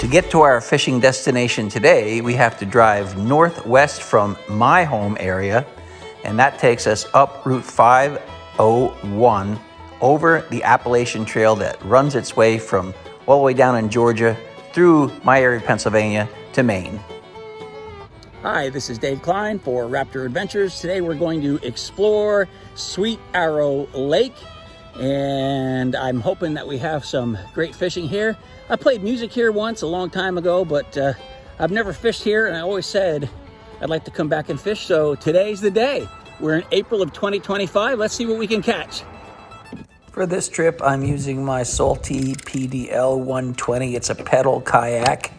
To get to our fishing destination today, we have to drive northwest from my home area, and that takes us up Route 501 over the Appalachian Trail that runs its way from all the way down in Georgia through my area of Pennsylvania to Maine. Hi, this is Dave Kline for RAPTR Adventures. Today we're going to explore Sweet Arrow Lake, and I'm hoping that we have some great fishing here. I played music here once a long time ago, but I've never fished here, and I always said I'd like to come back and fish, so today's the day. We're in April of 2025. Let's see what we can catch. For this trip, I'm using my Salty PDL 120. It's a pedal kayak,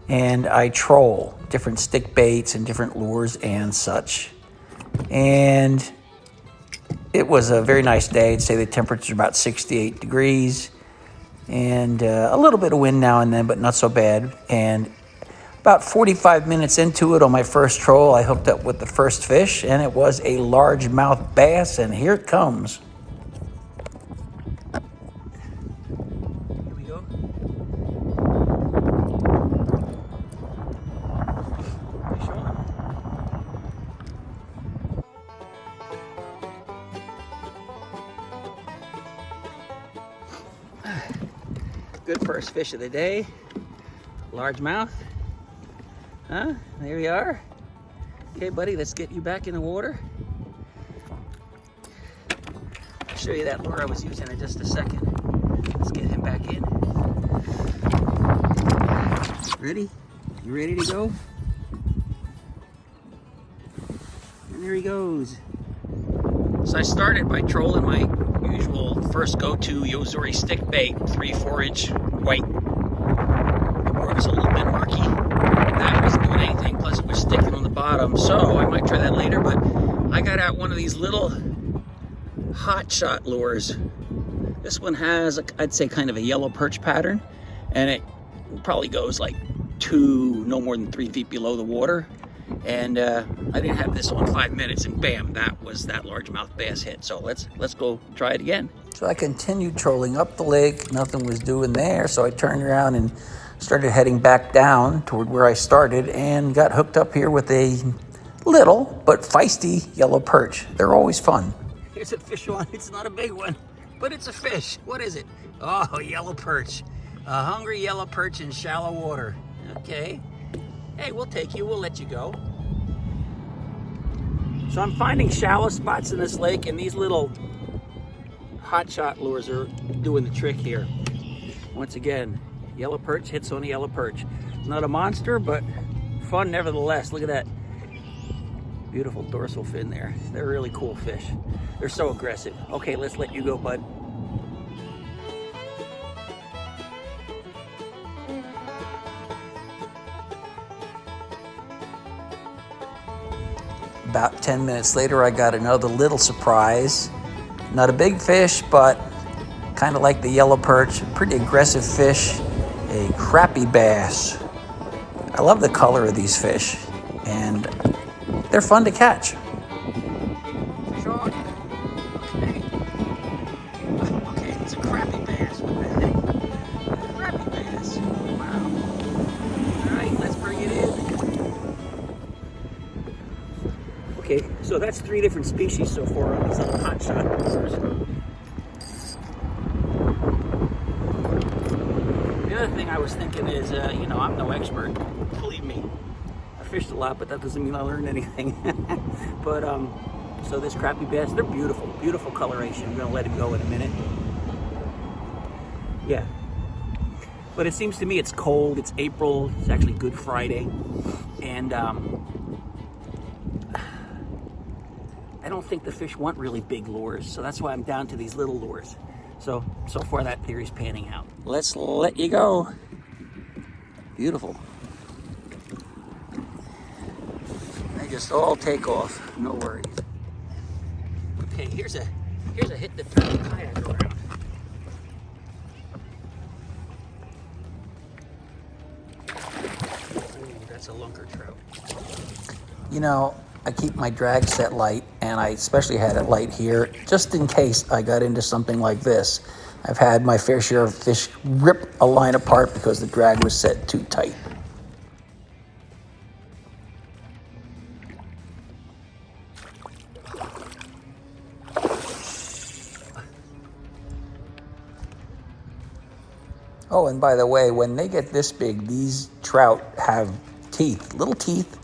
and I troll different stick baits and different lures and such. And it was a very nice day. I'd say the temperature about 68 degrees and a little bit of wind now and then, but not so bad. And about 45 minutes into it on my first troll, I hooked up with the first fish, and it was a largemouth bass, and here it comes. Here we go. Fish on. Good first fish of the day. Largemouth. Huh? There we are. Okay, buddy, let's get you back in the water. I'll show you that lure I was using in just a second. Let's get him back in. Ready? You ready to go? And there he goes. So I started by trolling my usual first go-to Yozori stick bait, 3-4 inch white. The lure was a little bit murky. That wasn't doing anything, plus it was sticking on the bottom, so I might try that later. But I got out one of these little hot shot lures. This one has, I'd say, kind of a yellow perch pattern, and it probably goes like no more than 3 feet below the water. And I didn't have this on 5 minutes, and bam, that was that largemouth bass hit. So let's go try it again. So I continued trolling up the lake. Nothing was doing there, so I turned around and started heading back down toward where I started and got hooked up here with a little but feisty yellow perch. They're always fun. Here's a fish on. It's not a big one, but it's a fish. What is it? Oh, yellow perch. A hungry yellow perch in shallow water. Okay. Hey, we'll take you. We'll let you go. So I'm finding shallow spots in this lake, and these little hot shot lures are doing the trick here. Once again, yellow perch hits on a yellow perch. It's not a monster, but fun nevertheless. Look at that beautiful dorsal fin there. They're really cool fish. They're so aggressive. Okay, let's let you go, bud. About 10 minutes later, I got another little surprise. Not a big fish, but kind of like the yellow perch, pretty aggressive fish, a crappie bass. I love the color of these fish, and they're fun to catch. Sean. Okay, it's a crappie bass. What the heck? Crappie bass. Wow. All right, let's bring it in. Okay, so that's 3 different species so far on these little hot shot lures. The other thing I was thinking is, I'm no expert, believe me. I fished a lot, but that doesn't mean I learned anything. But, so this crappie bass, they're beautiful, beautiful coloration. I'm gonna let him go in a minute. Yeah. But it seems to me it's cold, it's April, it's actually Good Friday, and I don't think the fish want really big lures, so that's why I'm down to these little lures. So far that theory's panning out. Let's let you go. Beautiful. They just all take off, no worries. Okay, here's a hit that turns the kayak around. Ooh, that's a lunker trout. You know, I keep my drag set light, and I especially had it light here just in case I got into something like this. I've had my fair share of fish rip a line apart because the drag was set too tight. Oh, and by the way, when they get this big, these trout have teeth, little teeth.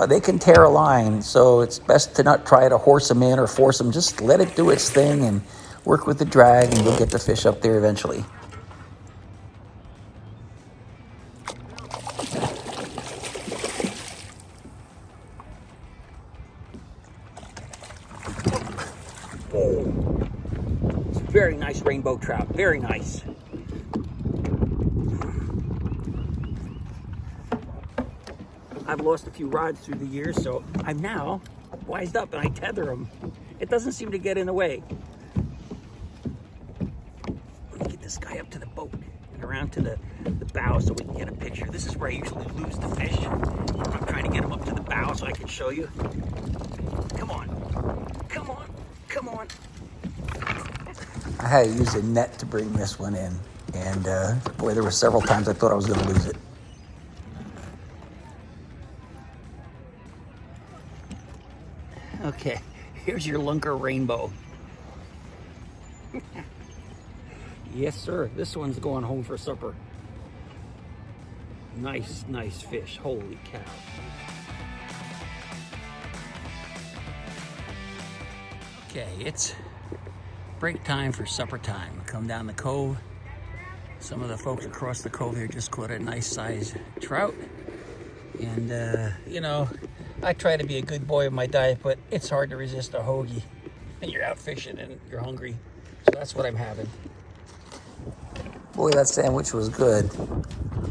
They can tear a line, so it's best to not try to horse them in or force them. Just let it do its thing and work with the drag, and you'll get the fish up there eventually. It's a very nice rainbow trout, very nice. I've lost a few rods through the years, so I'm now wised up and I tether them. It doesn't seem to get in the way. Let me get this guy up to the boat and around to the bow so we can get a picture. This is where I usually lose the fish. I'm trying to get him up to the bow so I can show you. Come on, come on, come on. I had to use a net to bring this one in, and boy, there were several times I thought I was going to lose it. Okay, here's your lunker rainbow. Yes, sir. This one's going home for supper. Nice, nice fish. Holy cow. Okay, it's break time for supper time. Come down the cove. Some of the folks across the cove here just caught a nice sized trout. And, you know, I try to be a good boy of my diet, but it's hard to resist a hoagie. And you're out fishing and you're hungry. So that's what I'm having. Boy, that sandwich was good.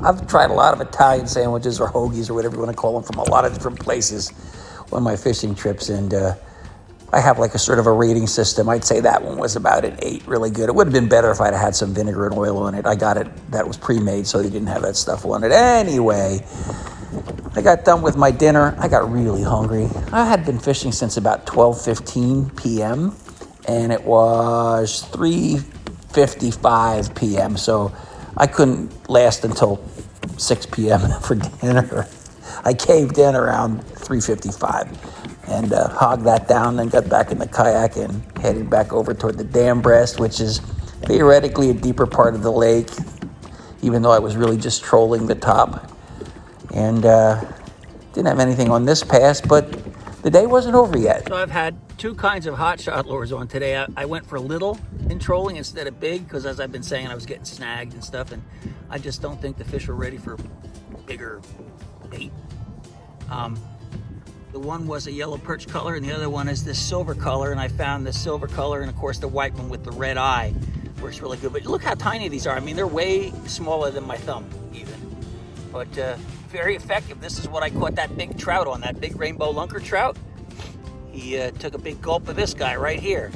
I've tried a lot of Italian sandwiches or hoagies or whatever you want to call them from a lot of different places on my fishing trips. And I have like a sort of a rating system. I'd say that one was about an 8, really good. It would have been better if I'd had some vinegar and oil on it. I got it, that was pre-made, so they didn't have that stuff on it. Anyway, I got done with my dinner. I got really hungry. I had been fishing since about 12:15 p.m. and it was 3:55 p.m. So I couldn't last until 6 p.m. for dinner. I caved in around 3:55 and hogged that down, then got back in the kayak and headed back over toward the dam breast, which is theoretically a deeper part of the lake, even though I was really just trolling the top. And didn't have anything on this pass, but the day wasn't over yet. So I've had 2 kinds of hot shot lures on today. I went for little in trolling instead of big, because as I've been saying, I was getting snagged and stuff, and I just don't think the fish are ready for bigger bait. The one was a yellow perch color, and the other one is this silver color, and I found the silver color, and of course the white one with the red eye works really good. But look how tiny these are. I mean, they're way smaller than my thumb even, but very effective. This is what I caught that big trout on, that big rainbow lunker trout. He took a big gulp of this guy right here.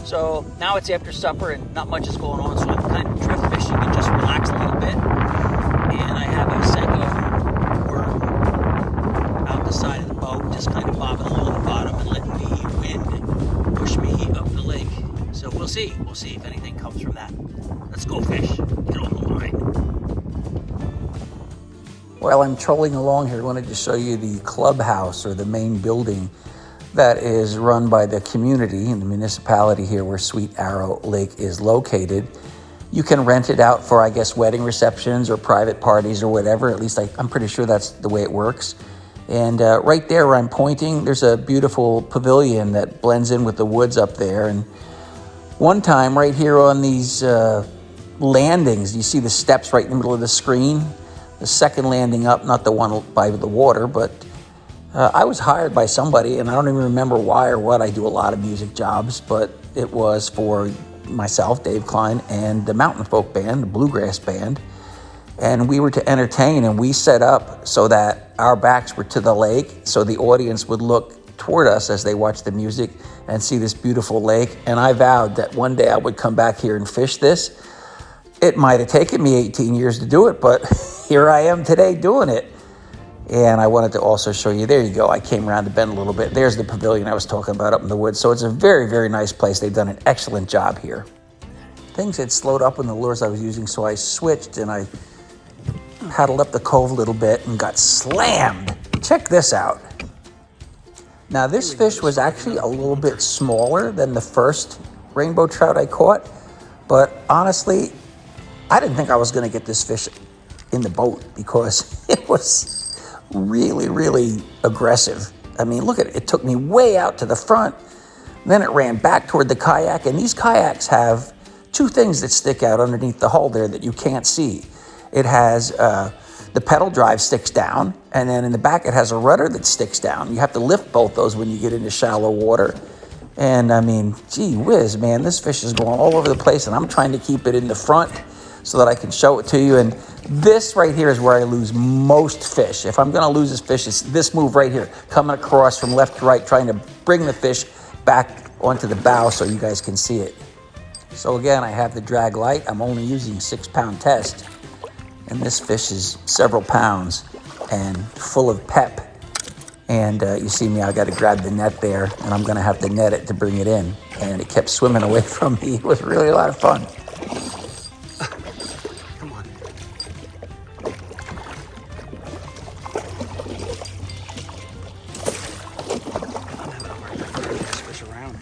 So now it's after supper and not much is going on, so I'm kind of drift fishing and just relax a little bit. And I have a Senko worm out the side of the boat, just kind of bobbing along the bottom and letting the wind push me up the lake. So we'll see if anything comes from that. Let's go fish. Get on the line. While I'm trolling along here, I wanted to show you the clubhouse, or the main building that is run by the community in the municipality here where Sweet Arrow Lake is located. You can rent it out for, I guess, wedding receptions or private parties or whatever. At least I'm pretty sure that's the way it works. And right there where I'm pointing, there's a beautiful pavilion that blends in with the woods up there. And one time right here on these landings, you see the steps right in the middle of the screen. The second landing up, not the one by the water, but I was hired by somebody, and I don't even remember why or what. I do a lot of music jobs, but it was for myself, Dave Kline, and the Mountain Folk Band, the Bluegrass Band. And we were to entertain, and we set up so that our backs were to the lake, so the audience would look toward us as they watched the music and see this beautiful lake. And I vowed that one day I would come back here and fish this. It might have taken me 18 years to do it, but here I am today doing it. And I wanted to also show you, there you go, I came around the bend a little bit. There's the pavilion I was talking about up in the woods. So it's a very, very nice place. They've done an excellent job here. things had slowed up on the lures I was using, so I switched and I paddled up the cove a little bit and got slammed. Check this out. Now this fish was actually a little bit smaller than the first rainbow trout I caught, but honestly, I didn't think I was going to get this fish in the boat because it was really, really aggressive. I mean, look at it. It took me way out to the front. Then it ran back toward the kayak, and these kayaks have two things that stick out underneath the hull there that you can't see. It has the pedal drive sticks down, and then in the back it has a rudder that sticks down. You have to lift both those when you get into shallow water. And I mean, gee whiz, man, this fish is going all over the place, and I'm trying to keep it in the front so that I can show it to you. And this right here is where I lose most fish. If I'm gonna lose this fish, it's this move right here, coming across from left to right, trying to bring the fish back onto the bow so you guys can see it. So again, I have the drag light. I'm only using 6-pound test. And this fish is several pounds and full of pep. And you see me, I got to grab the net there, and I'm going to have to net it to bring it in. And it kept swimming away from me. It was really a lot of fun. Come on. I'm having a hard time getting this fish around.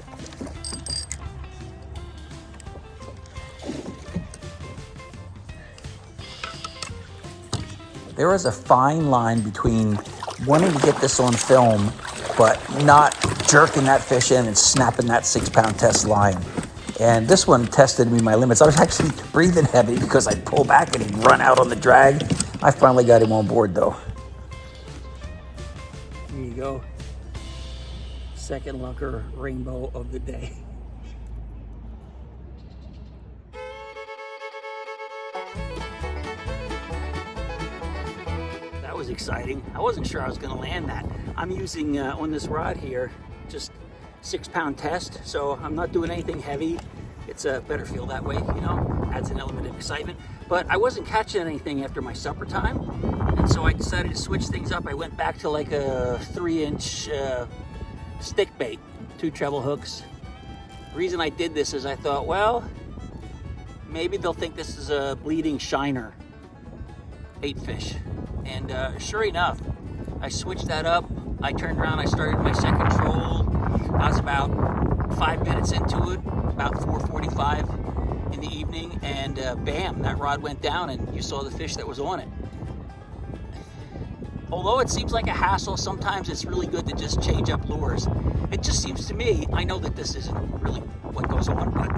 There is a fine line between wanting to get this on film, but not jerking that fish in and snapping that 6-pound test line. And this one tested me my limits. I was actually breathing heavy because I'd pull back and he'd run out on the drag. I finally got him on board though. Here you go. Second lunker rainbow of the day. That was exciting. I wasn't sure I was going to land that. I'm using on this rod here just 6-pound test, so I'm not doing anything heavy. It's a better feel that way, you know, adds an element of excitement. But I wasn't catching anything after my supper time, and so I decided to switch things up. I went back to like a 3-inch stick bait, 2 treble hooks. The reason I did this is I thought, well, maybe they'll think this is a bleeding shiner bait fish. And sure enough, I switched that up. I turned around, I started my second troll. I was about 5 minutes into it, about 4:45 in the evening, and bam, that rod went down and you saw the fish that was on it. Although it seems like a hassle, sometimes it's really good to just change up lures. It just seems to me, I know that this isn't really what goes on, but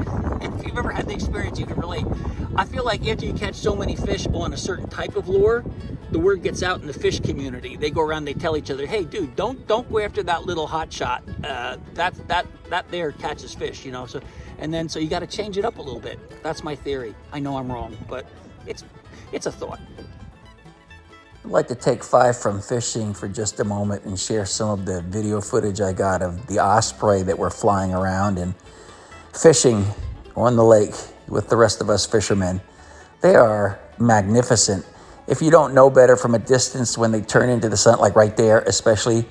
if you've ever had the experience, you can relate. I feel like after you catch so many fish on a certain type of lure, the word gets out in the fish community. They go around, they tell each other, hey dude, don't go after that little hot shot. That there catches fish, you know. So you got to change it up a little bit. That's my theory. I know I'm wrong, but it's a thought. I'd like to take 5 from fishing for just a moment and share some of the video footage I got of the osprey that were flying around and fishing on the lake with the rest of us fishermen. They are magnificent. If you don't know better from a distance, when they turn into the sun, like right there especially,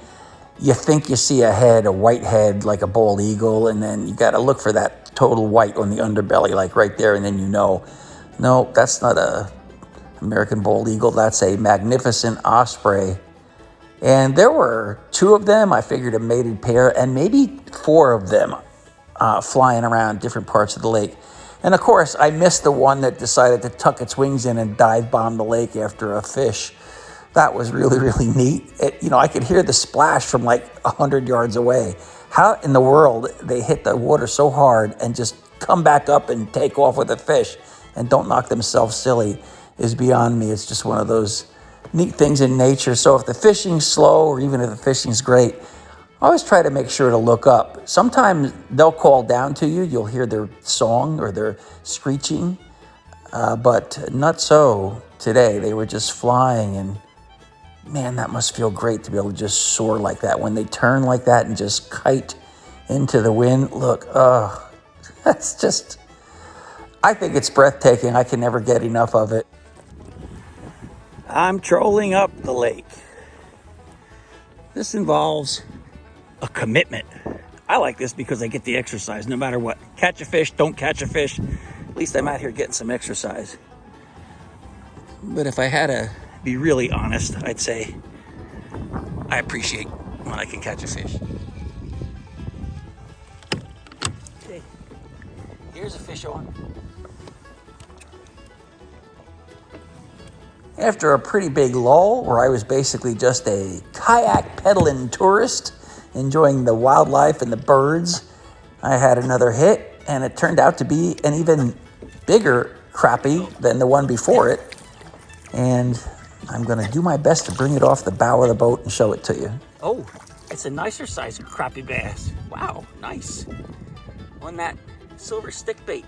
you think you see a head, a white head, like a bald eagle, and then you got to look for that total white on the underbelly, like right there, and then you know, no, that's not a American bald eagle, that's a magnificent osprey. And there were 2 of them, I figured a mated pair, and maybe 4 of them flying around different parts of the lake. And of course, I missed the one that decided to tuck its wings in and dive bomb the lake after a fish. That was really, really neat. I could hear the splash from like 100 yards away. How in the world they hit the water so hard and just come back up and take off with a fish and don't knock themselves silly is beyond me. It's just one of those neat things in nature. So if the fishing's slow or even if the fishing's great, I always try to make sure to look up. Sometimes they'll call down to you. You'll hear their song or their screeching, but not so today. They were just flying, and man, that must feel great to be able to just soar like that. When they turn like that and just kite into the wind, look, that's just, I think it's breathtaking. I can never get enough of it. I'm trolling up the lake. This involves a commitment. I like this because I get the exercise no matter what. Catch a fish, don't catch a fish. least I'm out here getting some exercise. But if I had to be really honest, I'd say I appreciate when I can catch a fish. Okay, here's a fish on. After a pretty big lull, where I was basically just a kayak pedaling tourist, enjoying the wildlife and the birds, I had another hit, and it turned out to be an even bigger crappie than the one before it. And I'm gonna do my best to bring it off the bow of the boat and show it to you. Oh, it's a nicer size crappie bass. Wow, nice. On that silver stick bait.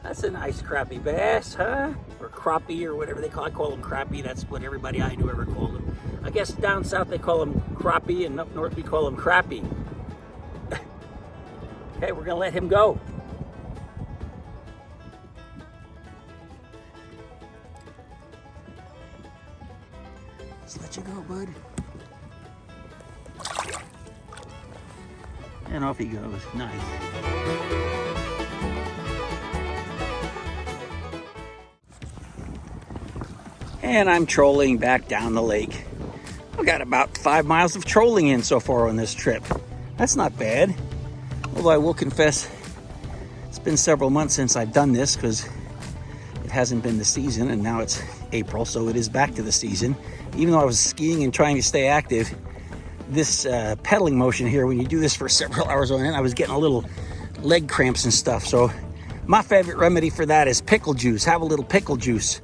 That's a nice crappie bass, huh? Or crappie, or whatever they call it. I call them crappie. That's what everybody I knew ever called them. I guess down south they call them crappie, and up north we call them crappie. Okay, we're gonna let him go. Let's let you go, bud. And off he goes. Nice. And I'm trolling back down the lake. I've got about 5 miles of trolling in so far on this trip. That's not bad. Although I will confess, it's been several months since I've done this because it hasn't been the season, and now it's April, so it is back to the season. Even though I was skiing and trying to stay active, this pedaling motion here, when you do this for several hours on end, I was getting a little leg cramps and stuff. So my favorite remedy for that is pickle juice. Have a little pickle juice.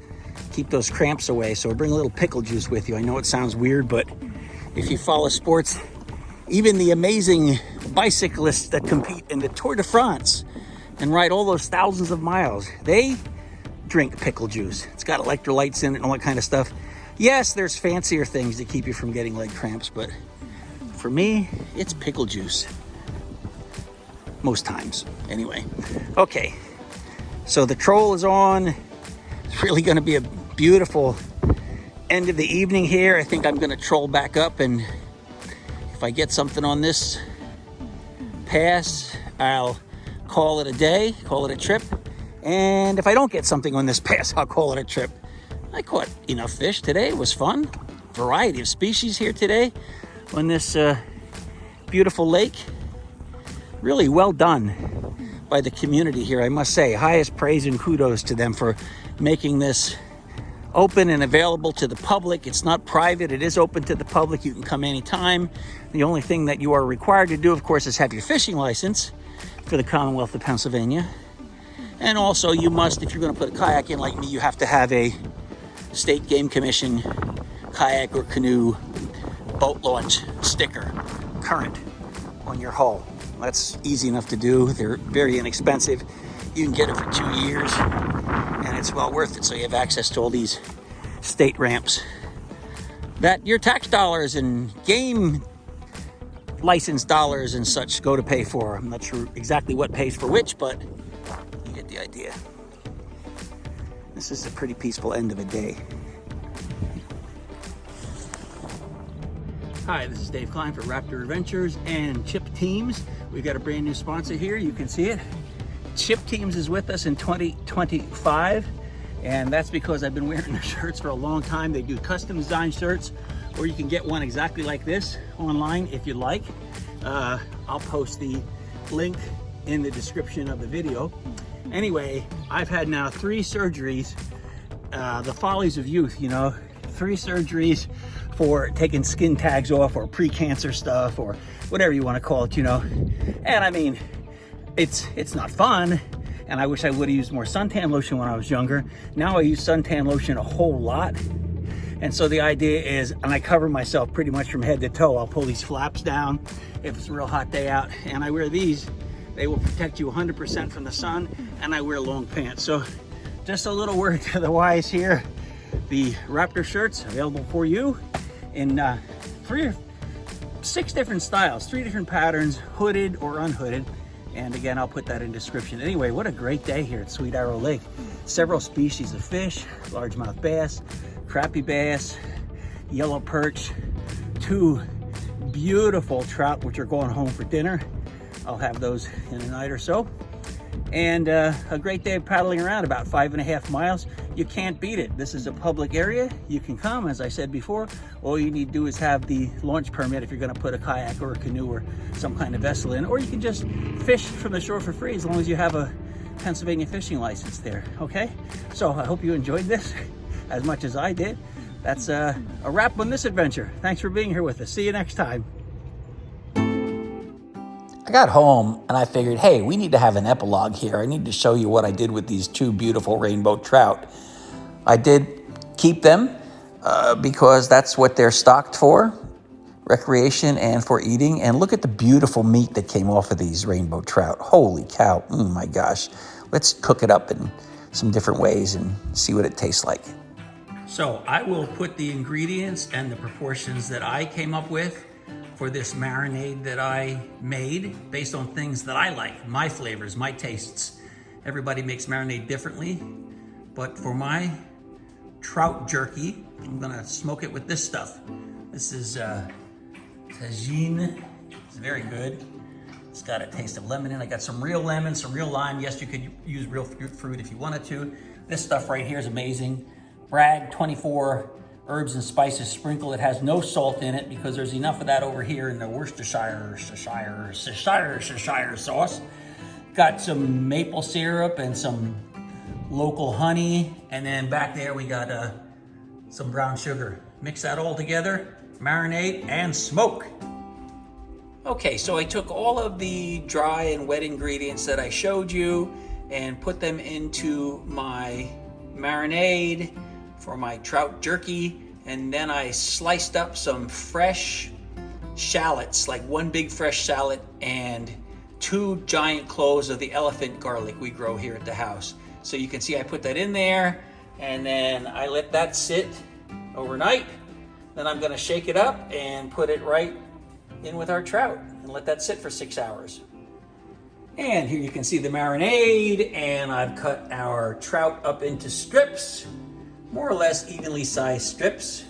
Keep those cramps away. So bring a little pickle juice with you. I know it sounds weird, but if you follow sports, even the amazing bicyclists that compete in the Tour de France and ride all those thousands of miles, they drink pickle juice. It's got electrolytes in it and all that kind of stuff. Yes, there's fancier things to keep you from getting leg cramps, but for me, it's pickle juice. Most times, anyway. Okay, so the troll is on. It's really gonna be a beautiful end of the evening here. I think I'm gonna troll back up, and if I get something on this pass, I'll call it a day, call it a trip. And if I don't get something on this pass, I'll call it a trip. I caught enough fish today. It was fun. Variety of species here today on this beautiful lake. Really well done by the community here, I must say. Highest praise and kudos to them for making this open and available to the public. It's not private, it is open to the public. You can come anytime. The only thing that you are required to do, of course, is have your fishing license for the Commonwealth of Pennsylvania. And also you must, if you're gonna put a kayak in like me, you have to have a State Game Commission kayak or canoe boat launch sticker current on your hull. That's easy enough to do. They're very inexpensive. You can get it for 2 years and it's well worth it. So you have access to all these state ramps that your tax dollars and game license dollars and such go to pay for. I'm not sure exactly what pays for which, but you get the idea. This is a pretty peaceful end of a day. Hi, this is Dave Kline for RAPTR Adventures and Chip Teams. We've got a brand new sponsor here. You can see it. Chip Teams is with us in 2025, and that's because I've been wearing their shirts for a long time. They do custom design shirts, or you can get one exactly like this online if you like. I'll post the link in the description of the video. Anyway, I've had now 3 surgeries, the follies of youth, you know, 3 surgeries for taking skin tags off or pre-cancer stuff or whatever you want to call it, you know. And I mean, it's not fun. And I wish I would have used more suntan lotion when I was younger. Now I use suntan lotion a whole lot. And so the idea is, and I cover myself pretty much from head to toe. I'll pull these flaps down if it's a real hot day out, and I wear these. They will protect you 100% from the sun, and I wear long pants. So just a little word to the wise here. The RAPTR shirts available for you in 6 different styles, 3 different patterns, hooded or unhooded. And again, I'll put that in description. Anyway, what a great day here at Sweet Arrow Lake. Several species of fish, largemouth bass, crappie bass, yellow perch, 2 beautiful trout, which are going home for dinner. I'll have those in a night or so. And a great day of paddling around, about 5.5 miles. You can't beat it. This is a public area. You can come, as I said before. All you need to do is have the launch permit if you're gonna put a kayak or a canoe or some kind of vessel in, or you can just fish from the shore for free as long as you have a Pennsylvania fishing license there, okay? So I hope you enjoyed this as much as I did. That's a wrap on this adventure. Thanks for being here with us. See you next time. I got home and I figured, hey, we need to have an epilogue here. I need to show you what I did with these 2 beautiful rainbow trout. I did keep them because that's what they're stocked for, recreation and for eating. And look at the beautiful meat that came off of these rainbow trout. Holy cow, oh my gosh. Let's cook it up in some different ways and see what it tastes like. So I will put the ingredients and the proportions that I came up with for this marinade that I made based on things that I like, my flavors, my tastes. Everybody makes marinade differently, but for my trout jerky, I'm gonna smoke it with this stuff. This is tagine. It's very good. It's got a taste of lemon in it. I got some real lemon, some real lime. Yes, you could use real fruit if you wanted to. This stuff right here is amazing. Bragg 24 herbs and spices sprinkle. It has no salt in it because there's enough of that over here in the Worcestershire sauce. Got some maple syrup and some local honey. And then back there we got some brown sugar. Mix that all together, marinate and smoke. Okay, so I took all of the dry and wet ingredients that I showed you and put them into my marinade for my trout jerky, and then I sliced up some fresh shallots, like 1 big fresh shallot and 2 giant cloves of the elephant garlic we grow here at the house. So you can see I put that in there, and then I let that sit overnight. Then I'm gonna shake it up and put it right in with our trout and let that sit for 6 hours. And here you can see the marinade, and I've cut our trout up into strips, more or less evenly sized strips.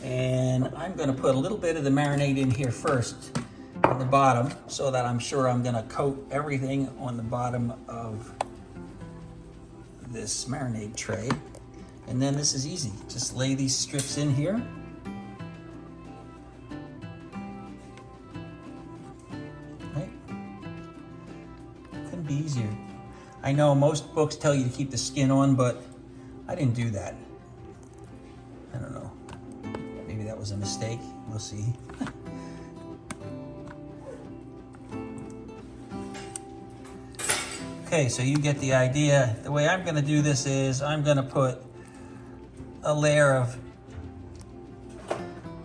And I'm gonna put a little bit of the marinade in here first at the bottom, so that I'm sure I'm gonna coat everything on the bottom of this marinade tray. And then this is easy. Just lay these strips in here. Right? Couldn't be easier. I know most books tell you to keep the skin on, but I didn't do that. I don't know. Maybe that was a mistake. We'll see. Okay, so you get the idea. The way I'm gonna do this is I'm gonna put a layer of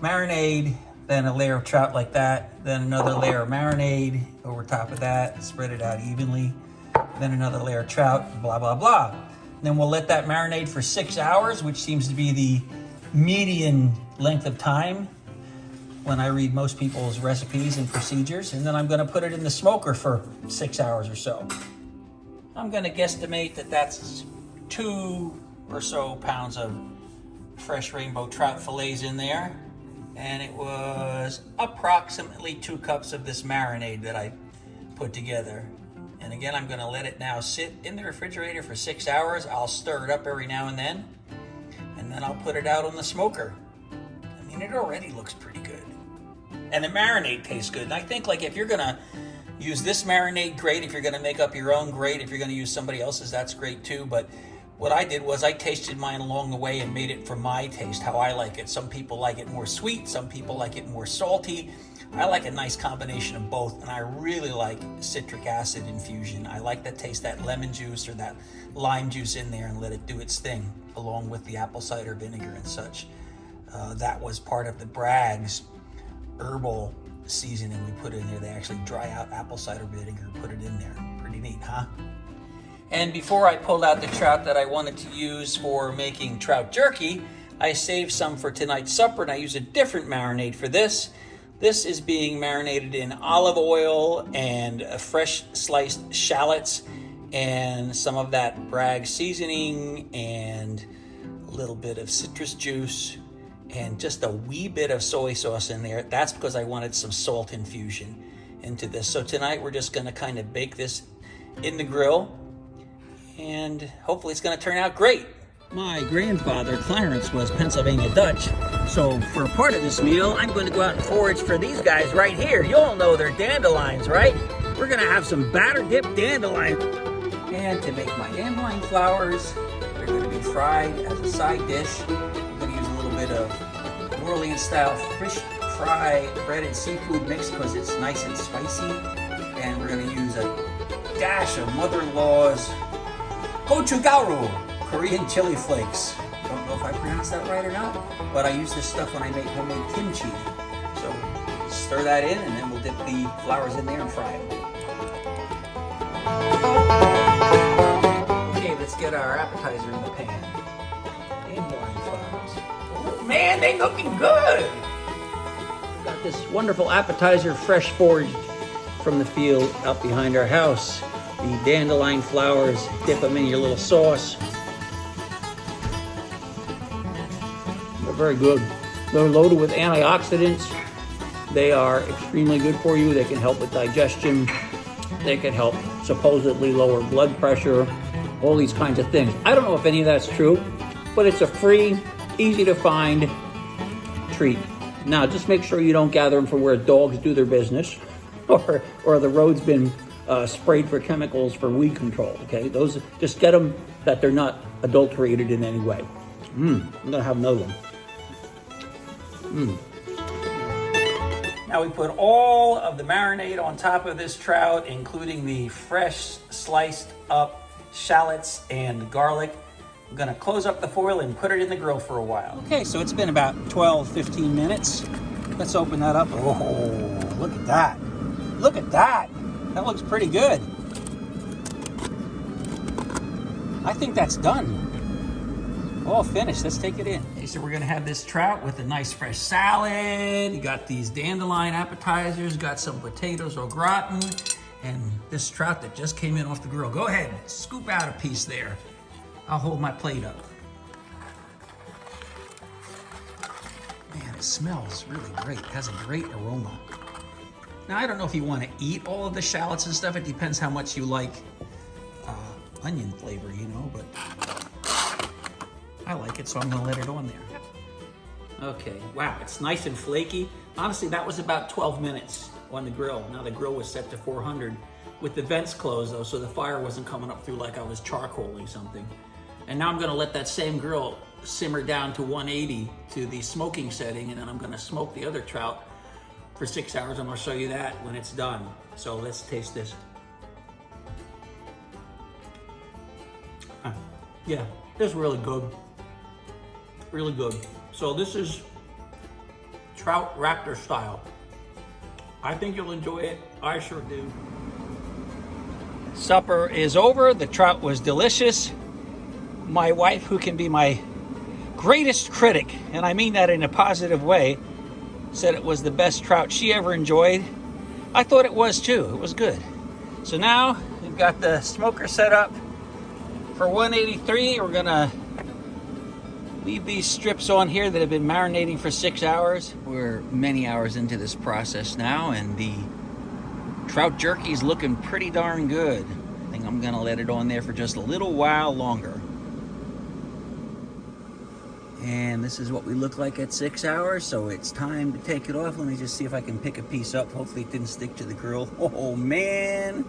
marinade, then a layer of trout like that, then another layer of marinade over top of that, spread it out evenly, then another layer of trout, blah, blah, blah. And then we'll let that marinade for 6 hours, which seems to be the median length of time when I read most people's recipes and procedures. And then I'm gonna put it in the smoker for 6 hours or so. I'm gonna guesstimate that that's 2 or so pounds of fresh rainbow trout fillets in there. And it was approximately 2 cups of this marinade that I put together. And again, I'm gonna let it now sit in the refrigerator for 6 hours. I'll stir it up every now and then I'll put it out on the smoker. I mean, it already looks pretty good. And the marinade tastes good. And I think, like, if you're gonna use this marinade, great. If you're gonna make up your own, great. If you're gonna use somebody else's, that's great too. But what I did was I tasted mine along the way and made it for my taste, how I like it. Some people like it more sweet, some people like it more salty. I like a nice combination of both, and I really like citric acid infusion. I like that taste, that lemon juice or that lime juice in there, and let it do its thing, along with the apple cider vinegar and such. That was part of the Bragg's herbal seasoning we put in there. They actually dry out apple cider vinegar, put it in there. Pretty neat, huh? And before I pulled out the trout that I wanted to use for making trout jerky, I saved some for tonight's supper, and I used a different marinade for this. This is being marinated in olive oil and fresh sliced shallots and some of that Bragg seasoning and a little bit of citrus juice and just a wee bit of soy sauce in there. That's because I wanted some salt infusion. into this. So tonight we're just gonna kind of bake this in the grill, and hopefully it's gonna turn out great. My grandfather, Clarence, was Pennsylvania Dutch, so for part of this meal, I'm going to go out and forage for these guys right here. You all know they're dandelions, right? We're going to have some batter-dipped dandelions. And to make my dandelion flowers, they're going to be fried as a side dish. I'm going to use a little bit of New Orleans-style fish fry bread and seafood mix because it's nice and spicy. And we're going to use a dash of mother-in-law's gochugaru, Korean chili flakes. Don't know if I pronounced that right or not, but I use this stuff when I make homemade kimchi. So stir that in, and then we'll dip the flowers in there and fry them. Okay, let's get our appetizer in the pan. Dandelion flowers. Oh man, they looking good. We've got this wonderful appetizer, fresh foraged from the field out behind our house. The dandelion flowers, dip them in your little sauce. Very good. They're loaded with antioxidants. They are extremely good for you. They can help with digestion. They can help supposedly lower blood pressure, all these kinds of things. I don't know if any of that's true, but it's a free, easy to find treat. Now, just make sure you don't gather them from where dogs do their business or the road's been sprayed for chemicals for weed control, okay? Those, just get them that they're not adulterated in any way. I'm gonna have another one. Now we put all of the marinade on top of this trout, including the fresh sliced up shallots and garlic. I'm gonna close up the foil and put it in the grill for a while. Okay, so it's been about 12-15 minutes. Let's open that up. Oh, look at that. Look at that. That looks pretty good. I think that's done. All finished. Let's take it in. Okay, so we're gonna have this trout with a nice fresh salad. You got these dandelion appetizers, got some potatoes au gratin, and this trout that just came in off the grill. Go ahead, scoop out a piece there. I'll hold my plate up. Man, it smells really great. It has a great aroma. Now, I don't know if you want to eat all of the shallots and stuff. It depends how much you like onion flavor, you know, but I like it, so I'm gonna let it on there. Okay, wow, it's nice and flaky. Honestly, that was about 12 minutes on the grill. Now the grill was set to 400 with the vents closed though, so the fire wasn't coming up through like I was charcoaling something. And now I'm gonna let that same grill simmer down to 180 to the smoking setting, and then I'm gonna smoke the other trout for 6 hours. I'm gonna show you that when it's done. So let's taste this. Yeah, it's really good. Really good. So this is trout RAPTR style. I think you'll enjoy it. I sure do. Supper is over. The trout was delicious. My wife, who can be my greatest critic, and I mean that in a positive way, said it was the best trout she ever enjoyed. I thought it was too. It was good. So now we've got the smoker set up for 183. We're gonna leave these strips on here that have been marinating for 6 hours. We're many hours into this process now, and the trout jerky is looking pretty darn good. I think I'm gonna let it on there for just a little while longer. And this is what we look like at 6 hours, so it's time to take it off. Let me just see if I can pick a piece up. Hopefully it didn't stick to the grill. Oh man,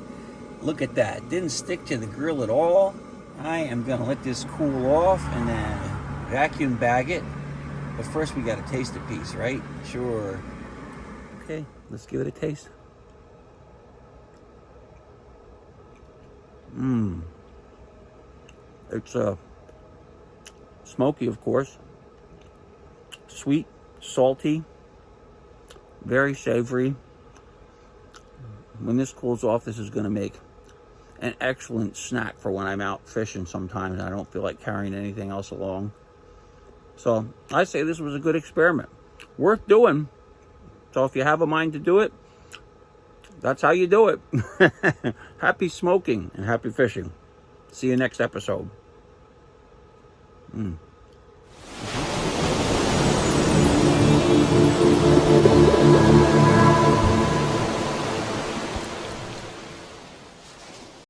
look at that. It didn't stick to the grill at all. I am gonna let this cool off and then vacuum bag it. But first we gotta taste a piece, right? Sure. Okay, let's give it a taste. It's smoky, of course. Sweet, salty, very savory. When this cools off, this is gonna make an excellent snack for when I'm out fishing sometimes and I don't feel like carrying anything else along. So I say this was a good experiment. Worth doing. So if you have a mind to do it, that's how you do it. Happy smoking and happy fishing. See you next episode.